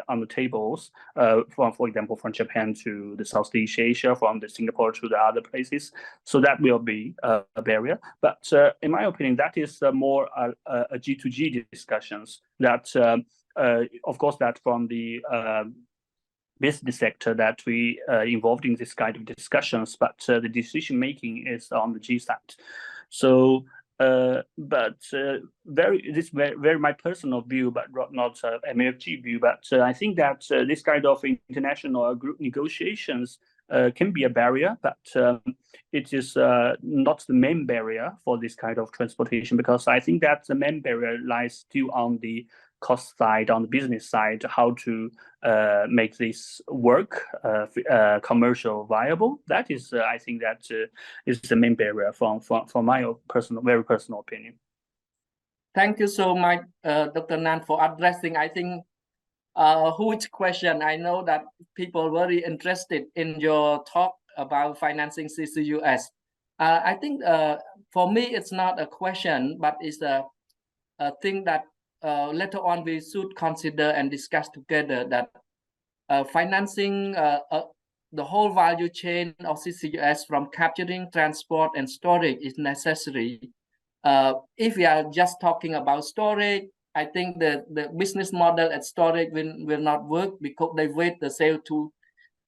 on the tables. For example, from Japan to the Southeast Asia, from the Singapore to the other places. So that will be a barrier. But in my opinion, that is more a G2G discussions. That of course, that from the business sector that we involved in this kind of discussions, but the decision making is on the G side. So, very my personal view, but not MUFG view. But I think that this kind of international group negotiations can be a barrier, but it is not the main barrier for this kind of transportation, because I think that the main barrier lies still on the cost side, on the business side, how to make this work commercial viable. That is, I think that is the main barrier from my very personal opinion. Thank you so much, Dr. Nan, for addressing, I think, huge question. I know that people are very interested in your talk about financing CCUS. I think for me, it's not a question, but it's a thing that later on we should consider and discuss together, that financing the whole value chain of CCUS from capturing, transport, and storage is necessary. If we are just talking about storage, I think the business model at storage will not work, because they wait the CO2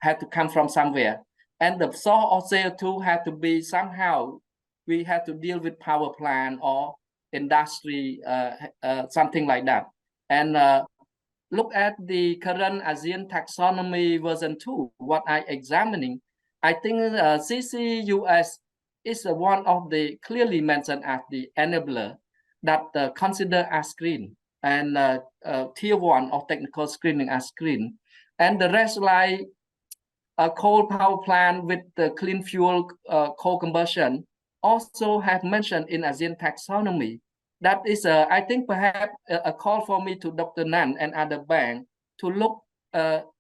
had to come from somewhere. And the source of CO2 had to be somehow, we have to deal with power plant or industry, something like that. And look at the current ASEAN taxonomy version 2, what I examining. I think CCUS is one of the clearly mentioned as the enabler that consider as green, and tier 1 of technical screening as green. And the rest, like a coal power plant with the clean fuel coal combustion, also have mentioned in ASEAN taxonomy. That is, I think, perhaps a call for me to Dr. Nan and other banks to look,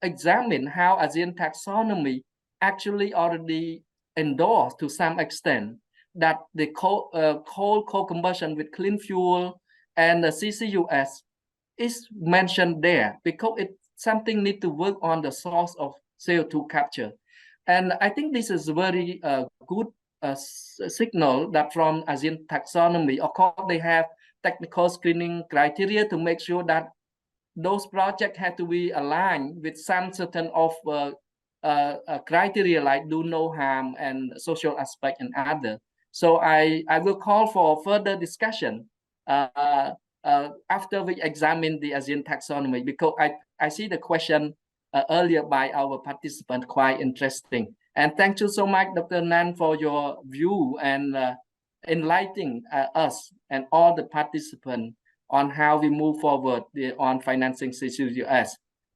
examine how ASEAN taxonomy actually already endorsed to some extent that the coal combustion with clean fuel and the CCUS is mentioned there, because it's something need to work on the source of CO2 capture. And I think this is very good signal that from ASEAN taxonomy, of course, they have technical screening criteria to make sure that those projects have to be aligned with some certain of criteria like do no harm and social aspect and other. So I will call for further discussion after we examine the ASEAN taxonomy, because I see the question earlier by our participant quite interesting. And thank you so much, Dr. Nan, for your view and enlightening us and all the participants on how we move forward on financing CCUS.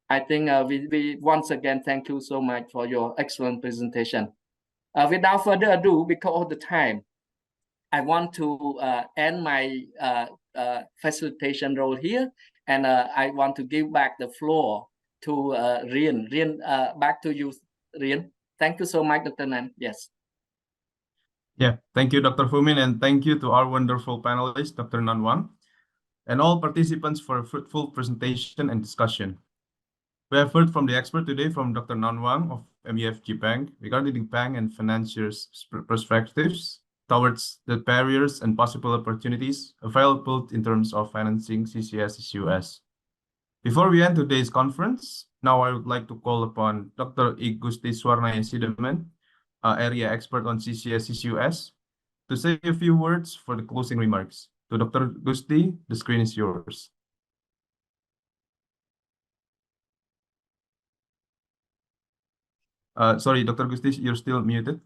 I think we once again thank you so much for your excellent presentation. Without further ado, because of the time, I want to end my facilitation role here, and I want to give back the floor to Rian. Rian, back to you, Rian. Thank you so much, Dr. Nan. Yes. Yeah, thank you, Dr. Fumin, and thank you to our wonderful panelist, Dr. Nan Wang, and all participants for a fruitful presentation and discussion. We have heard from the expert today from Dr. Nan Wang of MUFG Bank regarding the bank and financiers' perspectives towards the barriers and possible opportunities available in terms of financing CCS CCUS. Before we end today's conference, now I would like to call upon Dr. Gusti Swarnaya Sidaman, ERIA expert on CCS CCUS, to say a few words for the closing remarks. To Dr. Gusti, the screen is yours. Sorry, Dr. Gusti, you're still muted.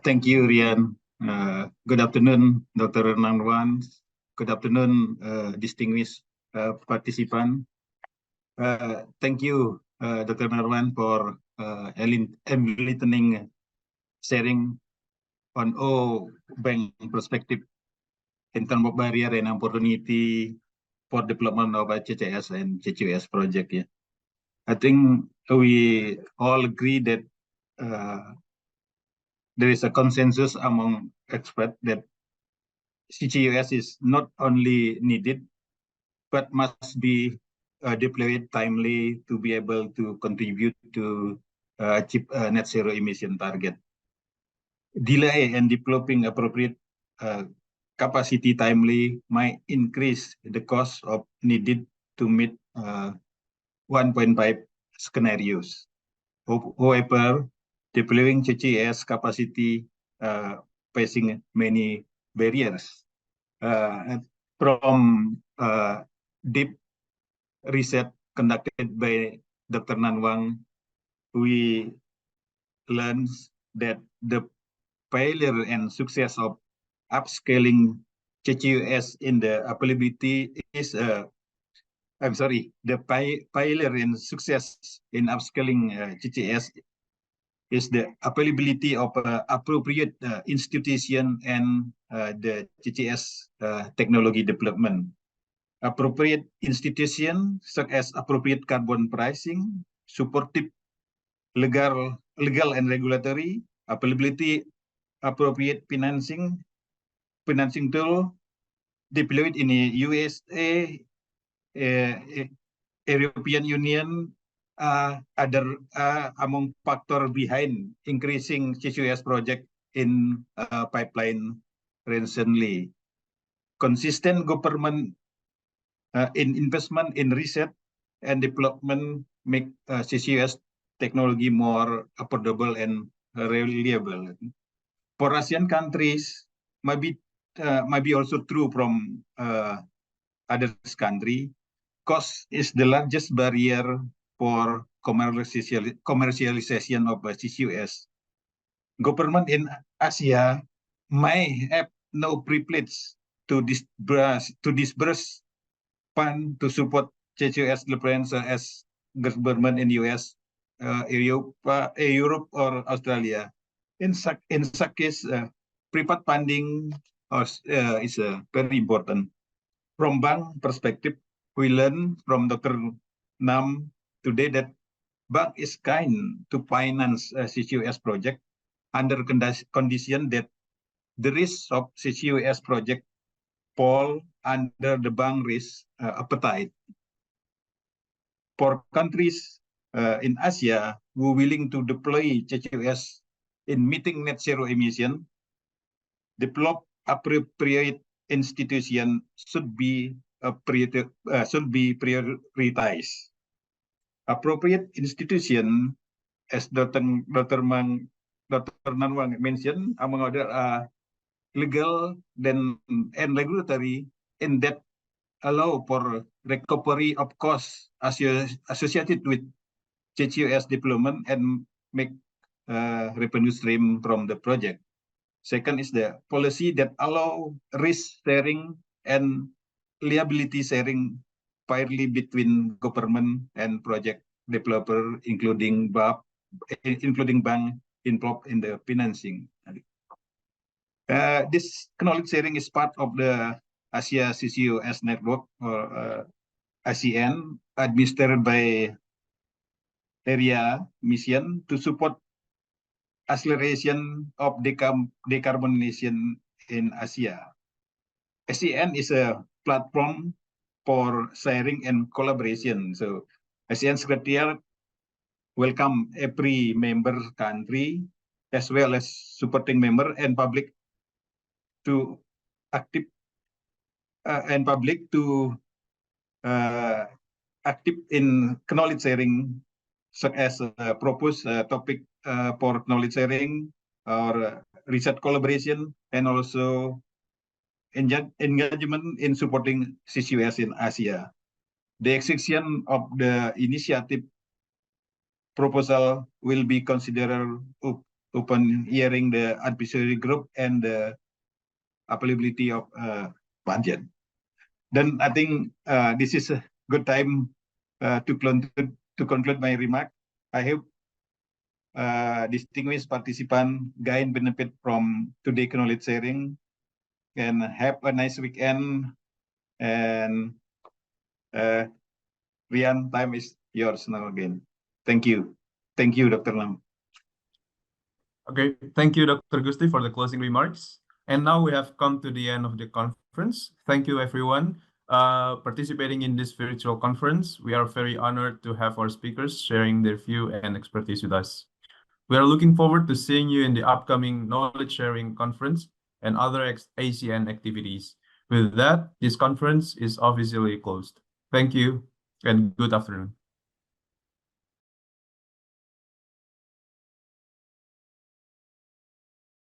Thank you, Rian. Good afternoon, Dr. Nan Wang. Good afternoon, distinguished participant. Thank you, Dr. Nan Wang, for enlightening sharing on all bank perspective in terms of barrier and opportunity for development of CCS and CCUS project. Yeah. I think we all agree that there is a consensus among experts that CCUS is not only needed, but must be deployed timely to be able to contribute to achieve a net zero emission target. Delay in developing appropriate capacity timely might increase the cost of needed to meet 1.5 scenarios. However, deploying CCS capacity facing many barriers. From deep research conducted by Dr. Wang, we learned that the failure and success of upscaling CCUS in the availability is the failure and success in upscaling CCS is the availability of appropriate institution and the CCS technology development. Appropriate institution such as appropriate carbon pricing, supportive legal and regulatory availability, appropriate financing tool deployed in the USA, European Union, other among factor behind increasing CCUS project in pipeline recently. Consistent government in investment in research and development make CCUS technology more affordable and reliable. For ASEAN countries, might be also true from other country. Cost is the largest barrier for commercialization of CCUS. Government in Asia may have no privilege to disburse fund to support CCUS development as government in US, Europe or Australia. In such case, private funding is very important. From bank perspective, we learn from Dr. Nam today that bank is kind to finance a CCUS project under condition that the risk of CCUS project fall under the bank risk appetite. For countries in Asia who are willing to deploy CCUS in meeting net zero emission, develop appropriate institution should be prioritized. Appropriate institution, as Dr. Nanwang mentioned, among other legal and regulatory, in that allow for recovery of costs associated with CCUS development and make revenue stream from the project. Second is the policy that allow risk sharing and liability sharing fairly between government and project developer, including bank involved in the financing. This knowledge sharing is part of the Asia CCUS Network, or ASEAN, administered by ERIA mission to support acceleration of decarbonization in Asia. ASEAN is a platform for sharing and collaboration. So ASEAN Secretariat welcome every member country as well as supporting member and public to active active in knowledge sharing, such as propose topic for knowledge sharing or research collaboration, and also engagement in supporting CCUS in Asia. The execution of the initiative proposal will be considered upon hearing the advisory group and the availability of budget. Then I think this is a good time to conclude my remark. I hope distinguished participants gain benefit from today's knowledge sharing and have a nice weekend. And Rian, time is yours now again. Thank you. Thank you, Dr. Lam. Okay, thank you, Dr. Gusti, for the closing remarks. And now we have come to the end of the conference. Thank you, everyone, participating in this virtual conference. We are very honored to have our speakers sharing their view and expertise with us. We are looking forward to seeing you in the upcoming knowledge sharing conference and other ASEAN activities. With that, this conference is officially closed. Thank you and good afternoon.